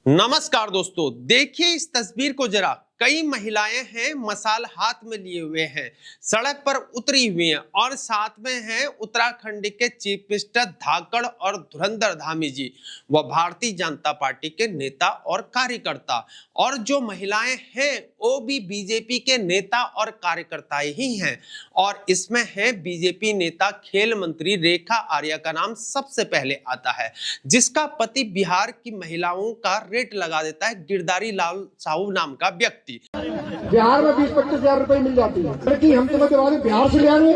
नमस्कार दोस्तों, देखिए इस तस्वीर को जरा। कई महिलाएं हैं, मसाल हाथ में लिए हुए हैं, सड़क पर उतरी हुई हैं और साथ में हैं उत्तराखंड के चीफ मिनिस्टर धाकड़ और धुरंधर धामी जी, वह भारतीय जनता पार्टी के नेता और कार्यकर्ता। और जो महिलाएं हैं वो भी बीजेपी के नेता और कार्यकर्ता ही हैं। और इसमें है बीजेपी नेता खेल मंत्री रेखा आर्या का नाम सबसे पहले आता है, जिसका पति बिहार की महिलाओं का रेट लगा देता है गिरधारी लाल साहू नाम का व्यक्ति। बिहार में 20-25 हजार रुपए मिल जाती है, बल्कि हम तो बिहार से ले आए,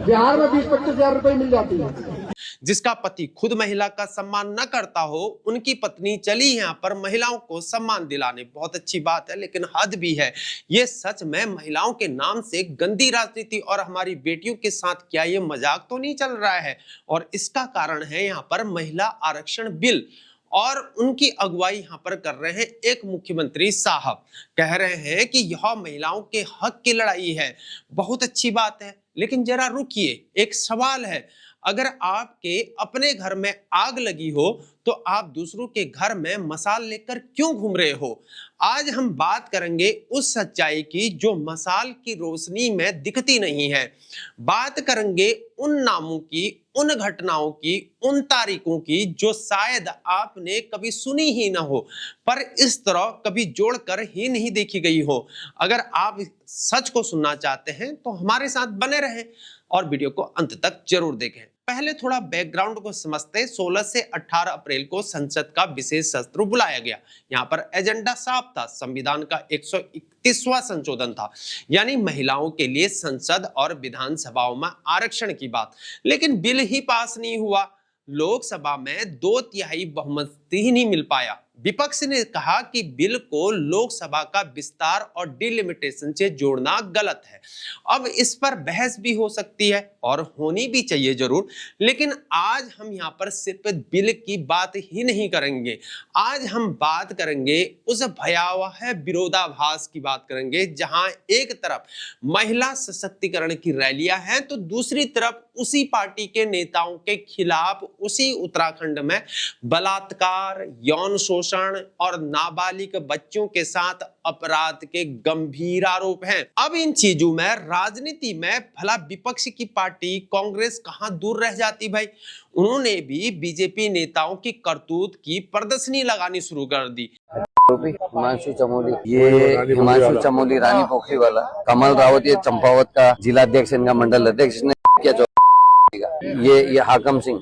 बिहार में 20-25 हजार रुपए मिल जाती है। जिसका पति खुद महिला का सम्मान न करता हो, उनकी पत्नी चली यहाँ पर महिलाओं को सम्मान दिलाने। बहुत अच्छी बात है, लेकिन हद भी है। ये सच में महिलाओं के नाम से गंदी राजनीति और हमारी बेटियों के साथ क्या ये मजाक तो नहीं चल रहा है? और इसका कारण है यहाँ पर महिला आरक्षण बिल, और उनकी अगुवाई यहाँ पर कर रहे हैं एक मुख्यमंत्री साहब। कह रहे हैं कि यह महिलाओं के हक की लड़ाई है। बहुत अच्छी बात है, लेकिन जरा रुकिए, एक सवाल है। अगर आपके अपने घर में आग लगी हो तो आप दूसरों के घर में मसाल लेकर क्यों घूम रहे हो? आज हम बात करेंगे उस सच्चाई की जो मसाल की रोशनी में दिखती नहीं है। बात करेंगे उन नामों की, उन घटनाओं की, उन तारीखों की जो शायद आपने कभी सुनी ही ना हो, पर इस तरह कभी जोड़कर ही नहीं देखी गई हो। अगर आप सच को सुनना चाहते हैं तो हमारे साथ बने रहें और वीडियो को अंत तक जरूर देखें। पहले थोड़ा बैकग्राउंड को समझते हैं। 16 से 18 अप्रैल को संसद का विशेष सत्र बुलाया गया। यहाँ पर एजेंडा साफ था, संविधान का 131वां संशोधन था, यानी महिलाओं के लिए संसद और विधानसभाओं में आरक्षण की बात। लेकिन बिल ही पास नहीं हुआ। लोकसभा में 2/3 बहुमत ही नहीं मिल पाया। विपक्ष ने कहा कि बिल को लोकसभा का विस्तार और डिलिमिटेशन से जोड़ना गलत है। अब इस पर बहस भी हो सकती है और होनी भी चाहिए जरूर, लेकिन आज हम यहाँ पर सिर्फ बिल की बात ही नहीं करेंगे। आज हम बात करेंगे उस भयावह विरोधाभास की बात करेंगे, जहां एक तरफ महिला सशक्तिकरण की रैलियां हैं तो दूसरी तरफ उसी पार्टी के नेताओं के खिलाफ उसी उत्तराखंड में बलात्कार, यौन शोषण और नाबालिग बच्चों के साथ अपराध के गंभीर आरोप हैं। अब इन चीजों में, राजनीति में भला विपक्ष की पार्टी कांग्रेस कहां दूर रह जाती भाई? उन्होंने भी बीजेपी नेताओं की करतूत की प्रदर्शनी लगानी शुरू कर दी। हिमांशु चमोली, ये हिमांशु चमोली रानी पोखरी वाला, कमल रावत ये चंपावत का जिला अध्यक्ष, इनका मंडल अध्यक्ष ने किया। ये हाकम सिंह,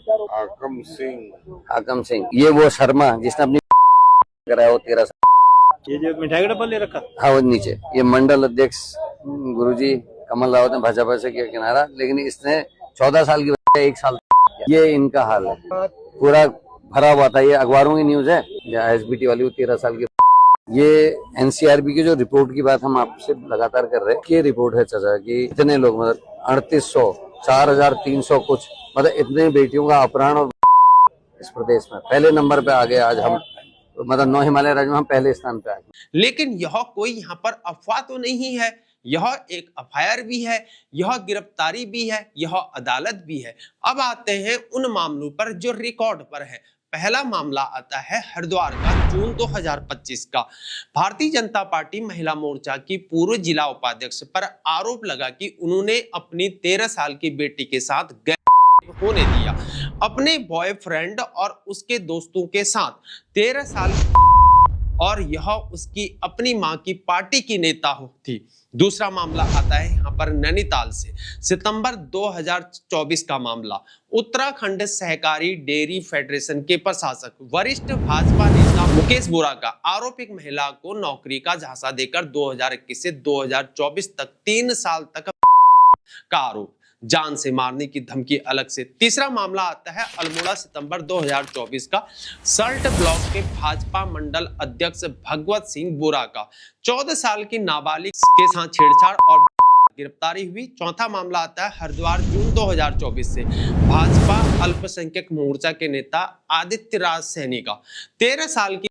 ये वो शर्मा जिसने अपनी कराया वो 13 साल। ये जो मिठाई का डब्बा ले रखा, हाँ वो नीचे, ये मंडल अध्यक्ष गुरुजी कमल रावत ने भाजपा से किया किनारा, लेकिन इसने 14 साल की वजह 1 साल। ये इनका हाल है, पूरा भरा हुआ था। ये अखबारों की न्यूज है, एसबीटी वाली, वो 13 साल की। ये एनसीआरबी की जो रिपोर्ट की बात हम आपसे लगातार कर रहे हैं, ये रिपोर्ट है चाचा कि इतने लोग, मतलब 3800, 4300 कुछ, मतलब इतने बेटियों का अपहरण और इस प्रदेश में पहले नंबर पे आ गए। आज हम मतलब 9 हिमालय राज्यों में हम पहले स्थान पे आ गए। लेकिन यह कोई यहाँ पर अफवाह तो नहीं है, यह एक एफआईआर भी है, यह गिरफ्तारी भी है, यह अदालत भी है। अब आते हैं उन मामलों पर जो रिकॉर्ड पर है। पहला मामला आता है हरिद्वार का, जून 2025 का। भारतीय जनता पार्टी महिला मोर्चा की पूर्व जिला उपाध्यक्ष पर आरोप लगा कि उन्होंने अपनी 13 साल की बेटी के साथ होने दिया, अपने बॉयफ्रेंड और उसके दोस्तों के साथ। 13 साल, और यह उसकी अपनी मां की पार्टी की नेता थी। दूसरा मामला आता है यहाँ पर नैनीताल से, सितंबर 2024 का मामला। उत्तराखंड सहकारी डेयरी फेडरेशन के प्रशासक वरिष्ठ भाजपा नेता मुकेश बोरा का आरोप, एक महिला को नौकरी का झांसा देकर 2021 से 2024 तक 3 साल तक का आरोप, जान से मारने की धमकी अलग से। तीसरा मामला आता है अल्मोड़ा, सितंबर 2024 का, सल्ट ब्लॉक के भाजपा मंडल अध्यक्ष भगवत सिंह बोरा का 14 साल की नाबालिग के साथ छेड़छाड़ और गिरफ्तारी हुई। चौथा मामला आता है हरिद्वार, जून 2024 से, भाजपा अल्पसंख्यक मोर्चा के नेता आदित्य राज सैनी का 13 साल की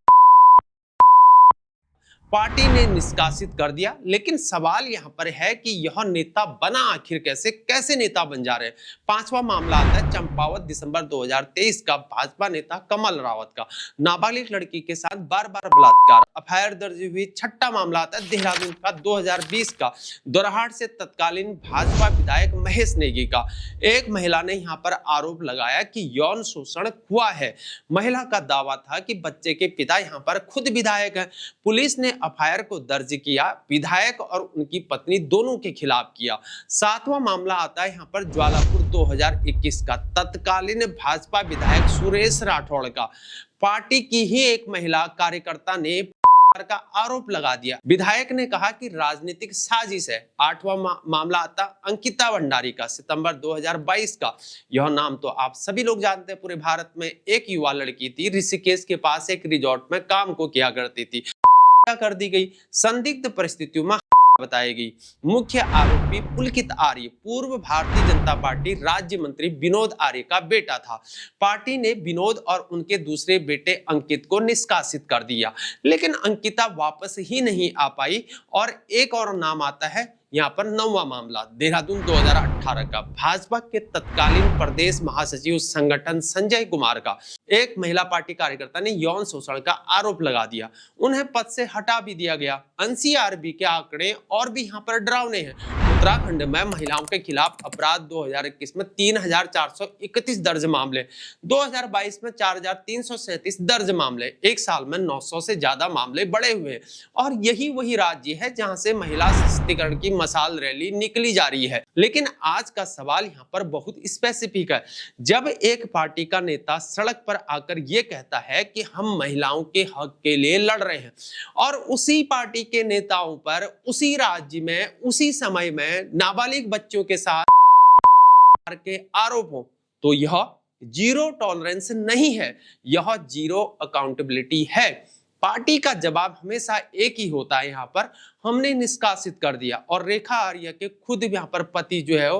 पार्टी ने निष्कासित कर दिया। लेकिन सवाल यहाँ पर है कि यह नेता बना आखिर कैसे नेता बन जा रहे हैं। पांचवा मामला आता है चंपावत दिसंबर 2023 का, भाजपा नेता कमल रावत का नाबालिग लड़की के साथ बार बार बलात्कार, एफआईआर दर्ज हुई। छठा मामला आता है देहरादून का 2020 का, दोरहाट से तत्कालीन भाजपा विधायक महेश नेगी का। एक महिला ने यहाँ पर आरोप लगाया कि यौन शोषण हुआ है। महिला का दावा था कि बच्चे के पिता यहाँ पर खुद विधायक हैं। पुलिस ने एफआईआर को दर्ज किया, विधायक और उनकी पत्नी दोनों के खिलाफ किया। सातवां मामला आता है यहाँ पर ज्वालापुर 2021 का, तत्कालीन भाजपा विधायक सुरेश राठौड़ का। पार्टी की ही एक महिला कार्यकर्ता ने का आरोप लगा दिया। विधायक ने कहा कि राजनीतिक साजिश है। आठवां मामला आता अंकिता भंडारी का, सितंबर 2022 का। यह नाम तो आप सभी लोग जानते हैं पूरे भारत में। एक युवा लड़की थी, ऋषिकेश के पास एक रिजॉर्ट में काम को किया करती थी, कर दी गई, संदिग्ध परिस्थितियों में बताई गई। मुख्य आरोपी पुलकित आर्य पूर्व भारतीय जनता पार्टी राज्य मंत्री विनोद आर्य का बेटा था। पार्टी ने विनोद और उनके दूसरे बेटे अंकित को निष्कासित कर दिया, लेकिन अंकिता वापस ही नहीं आ पाई। और एक और नाम आता है यहाँ पर नौवां मामला, देहरादून 2018 का, भाजपा के तत्कालीन प्रदेश महासचिव संगठन संजय कुमार का। एक महिला पार्टी कार्यकर्ता ने यौन शोषण का आरोप लगा दिया, उन्हें पद से हटा भी दिया गया। एनसीआरबी के आंकड़े और भी यहाँ पर डरावने हैं। उत्तराखंड में महिलाओं के खिलाफ अपराध 2021 में 3431 दर्ज मामले, 2022 में 4337 दर्ज मामले, एक साल में 900 से ज्यादा मामले बढ़े हुए हैं। और यही वही राज्य है जहां से महिला सशक्तिकरण की मसाल रैली निकली जा रही है। लेकिन आज का सवाल यहाँ पर बहुत स्पेसिफिक है। जब एक पार्टी का नेता सड़क पर आकर ये कहता है कि हम महिलाओं के हक के लिए लड़ रहे हैं, और उसी पार्टी के नेताओं पर उसी राज्य में उसी समय में नाबालिग बच्चों के साथ के आरोप हो, तो यह जीरो टॉलरेंस नहीं है, यह जीरो अकाउंटेबिलिटी है। पार्टी का जवाब हमेशा एक ही होता है। यहाँ पर हमने निष्कासित कर दिया, और रेखा आर्य के खुद यहाँ पर पति जो है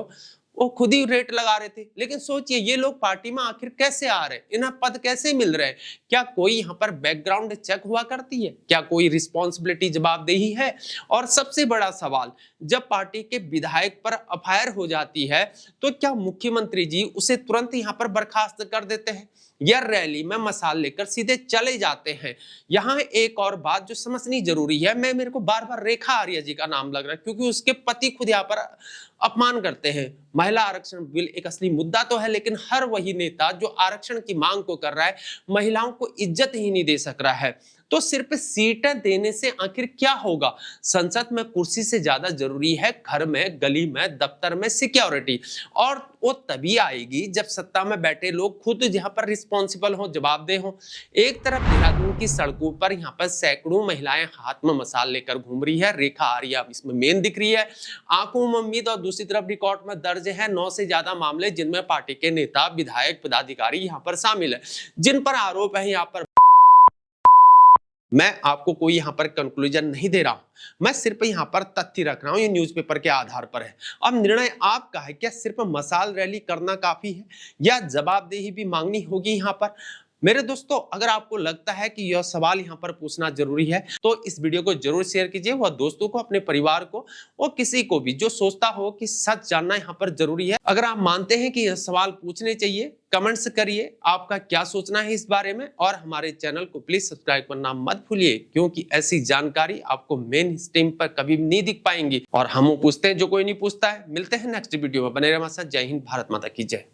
वो खुद ही रेट लगा रहे थे। लेकिन सोचिए ये लोग पार्टी में आखिर कैसे आ रहे हैं, इन्हें पद कैसे मिल रहे हैं? क्या कोई यहाँ पर बैकग्राउंड चेक हुआ करती है? क्या कोई रिस्पॉन्सिबिलिटी जवाबदेही है? और सबसे बड़ा सवाल, जब पार्टी के विधायक पर एफआईआर हो जाती है तो क्या मुख्यमंत्री जी उसे तुरंत यहाँ पर बर्खास्त कर देते हैं, या रैली में मसाल लेकर सीधे चले जाते हैं? यहाँ एक और बात जो समझनी जरूरी है, मेरे को बार बार रेखा आर्य जी का नाम लग रहा है क्योंकि उसके पति खुद यहाँ पर अपमान करते हैं। महिला आरक्षण बिल एक असली मुद्दा तो है, लेकिन हर वही नेता जो आरक्षण की मांग को कर रहा है, महिलाओं को इज्जत ही नहीं दे सक रहा है। तो सिर्फ सीटें देने से आखिर क्या होगा? संसद में कुर्सी से ज्यादा जरूरी है घर में, गली में, दफ्तर में सिक्योरिटी, और वो तभी आएगी जब सत्ता में बैठे लोग खुद यहाँ पर रिस्पॉन्सिबल हो, जवाबदेह हो। एक तरफ देहरादून की सड़कों पर यहाँ पर सैकड़ों महिलाएं हाथ में मसाल लेकर घूम रही है, रेखा आर्य इसमें मेन दिख रही है, आंखों में उम्मीद, और दूसरी तरफ रिकॉर्ड में दर्ज है 9 से ज्यादा मामले जिनमें पार्टी के नेता, विधायक, पदाधिकारी यहाँ पर शामिल है, जिन पर आरोप है। यहाँ पर मैं आपको कोई यहाँ पर कंक्लूजन नहीं दे रहा हूं, मैं सिर्फ यहाँ पर तथ्य रख रहा हूं, ये न्यूज़पेपर के आधार पर है। अब निर्णय आपका है, क्या सिर्फ मसाल रैली करना काफी है या जवाबदेही भी मांगनी होगी यहाँ पर? मेरे दोस्तों, अगर आपको लगता है कि यह सवाल यहाँ पर पूछना जरूरी है तो इस वीडियो को जरूर शेयर कीजिए, वह दोस्तों को, अपने परिवार को, और किसी को भी जो सोचता हो कि सच जानना यहाँ पर जरूरी है। अगर आप मानते हैं कि यह सवाल पूछने चाहिए, कमेंट्स करिए आपका क्या सोचना है इस बारे में, और हमारे चैनल को प्लीज सब्सक्राइब करना मत भूलिए, क्योंकि ऐसी जानकारी आपको मेन स्ट्रीम पर कभी नहीं दिख पाएंगी। और हम पूछते हैं जो कोई नहीं पूछता है। मिलते हैं नेक्स्ट वीडियो में, बने रहिए हमारे साथ। जय हिंद, भारत माता की जय।